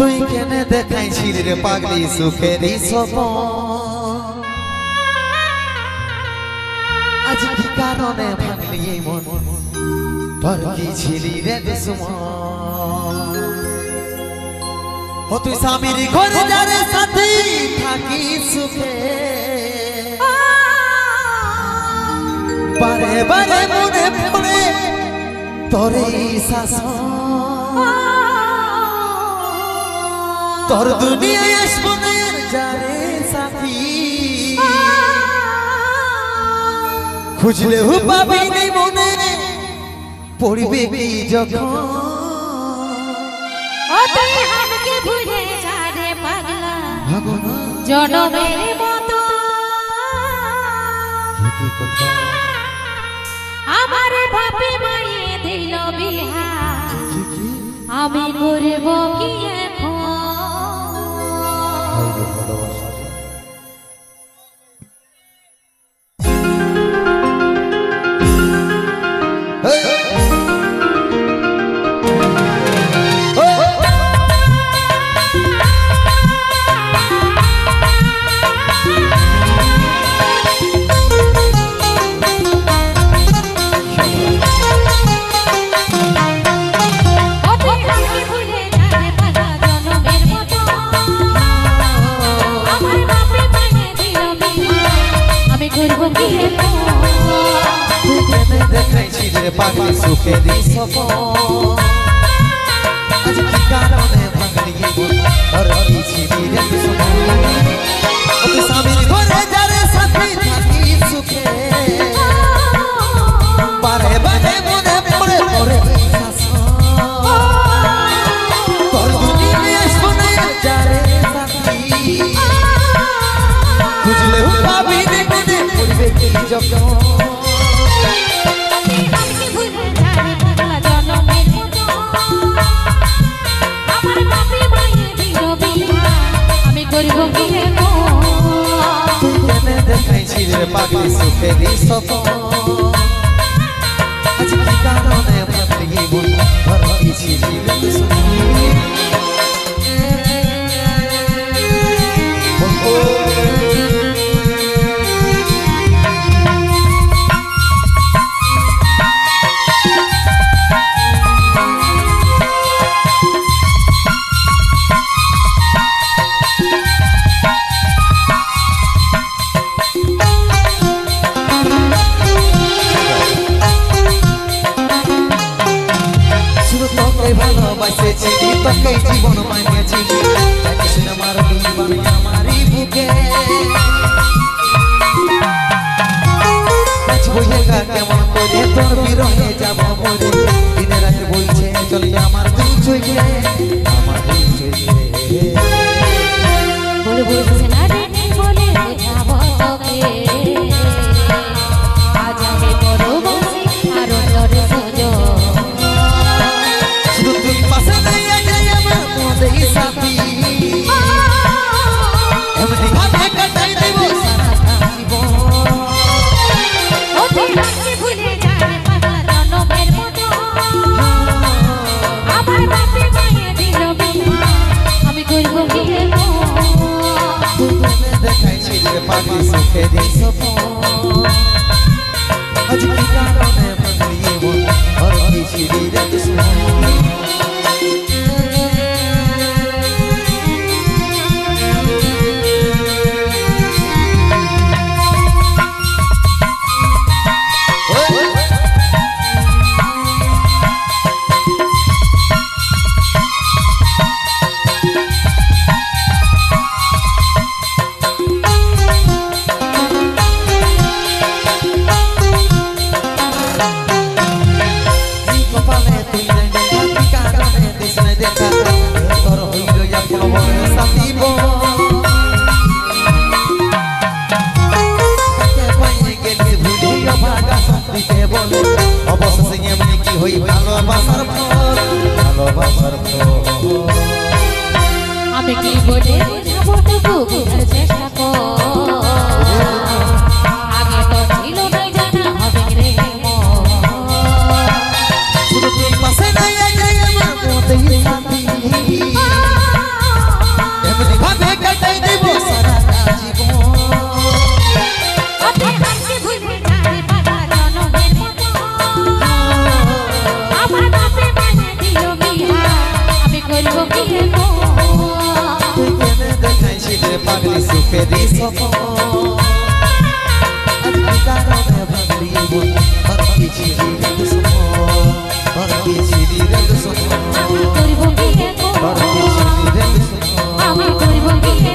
তুই কেনে দেখাইছিস রে পাগলি সুখেরই স্বপ্ন আজ কি কারণে ভাঙলি এই মন তোর কি ছিলি রে দুশ্মন ও তুই স্বামীর ঘরে যারে সাথী থাকি সুখে বারে বারে মনে পড়ে তোরে শাসন তোর দুনিয়ায় আসবো না যারে সাথী খুঁজলেও পাবি নাই মনে পড়বে কি যখন ও তুই আমাকে ভুলে যা রে পাগলা জনমের মতো আমার বাপে মায়ে দিল বিহা আমি করব কি এখন পাগলি সুখেরই স্বপ্ন আজ কি কারণে ভাঙলি মন তোর কি ছিলি রে দুশ্মন ও তুই স্বামীর ঘরে যারে সাথী থাকি সুখে বারে বারে মনে পড়ে তোরে শাসন তোর দুনিয়ায় আসবো না যারে সাথী খুঁজলেও পাবি না মনে পড়বে কি যখন পাগলি সুখেরই স্বপ্ন আজ কি কারণে ভাঙলি মন তোর কি ছিলি রে দুশ্মন ভালোবাসেছি তোকে জীবন মানিয়েছি জানিস না আমার দুর্বল আমারই বুকে বুঝেগা কেমন করে তোর বিরহে যাব মরে দিনে রাতে বলছে চলে আমার দুই চোখে আমার দুই চোখে বলে বলছে না রে বলে যাব তোকে আজ আমি বড় বসে আর তোর সোজো পাশে নাই আগে আমার মনেই সাথী এমনি ভাবে কাটাই দেব সারা জীবন ও তুই আমাকে ভুলে যা রে পাগলা জনমের মতো আমার বাপে মায়ে দিল বিহা আমি করব কি তুমি দেখাইছি রে পাগলি সুখেরই স্বপ্ন আজ কি কারণে ভাঙলি মন তোর কি ছিলি রে দুশ্মন আমি কি বলে বুঝাবো টুকু বুঝার চেষ্টা কর আগে তো ছিল না জানা হবে রে শুধু তুই পাশে নাই আগে আমার মতেই সাথী পাগলি সুখে দিস আজকে কারণে ভাঙলি মন বাকি ছিলি রে সুমো বাকি ছিলি রে সুমো আমি করব বিয়ে গো বাকি ছিলি রে সুমো আমি করব বিয়ে